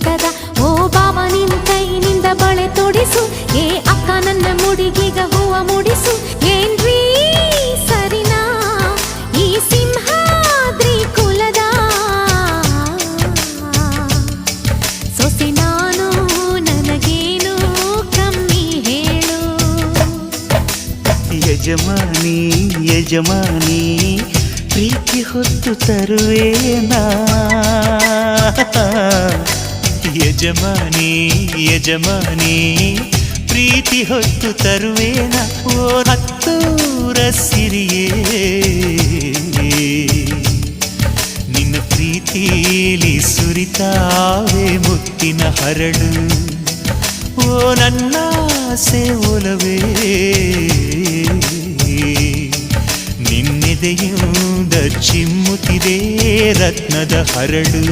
ಮುತ್ತದ ಓ ಬಾವ ನಿನ್ ಕೈನಿಂದ ಬಳೆ ತೊಡಿಸು ಏ ಅಕ್ಕ ನನ್ನ ಮುಡಿಗೀಗ ಹೂವ ಮುಡಿಸು ಏನ್ರೀ ಸರಿನಾ ಈ ಸಿಂಹಾದ್ರಿ ಕುಲದ ಸೊಸೆ ನಾನು ನನಗೇನು ಕಮ್ಮಿ ಹೇಳು ಯಜಮಾನಿ ಯಜಮಾನಿ ಪ್ರೀತಿ ಹೊತ್ತು ತರುವೇನಾ ಯಜಮಾನಿ ಯಜಮಾನಿ ಪ್ರೀತಿ ಹೊತ್ತು ತರುವೇನಾ ಓ ಹತ್ತೂರ ಸಿರಿಯೇ ನಿನ್ನ ಪ್ರೀತಿಲಿ ಸುರಿತಾವೆ ಮುತ್ತಿನ ಹರಳು ಓ ನನ್ನಾಸೆ ಒಲವೇ ನಿನ್ನೆದೆಯಿಂದ ಚಿಮ್ಮುತ್ತಿದೆ ರತ್ನದ ಹರಳು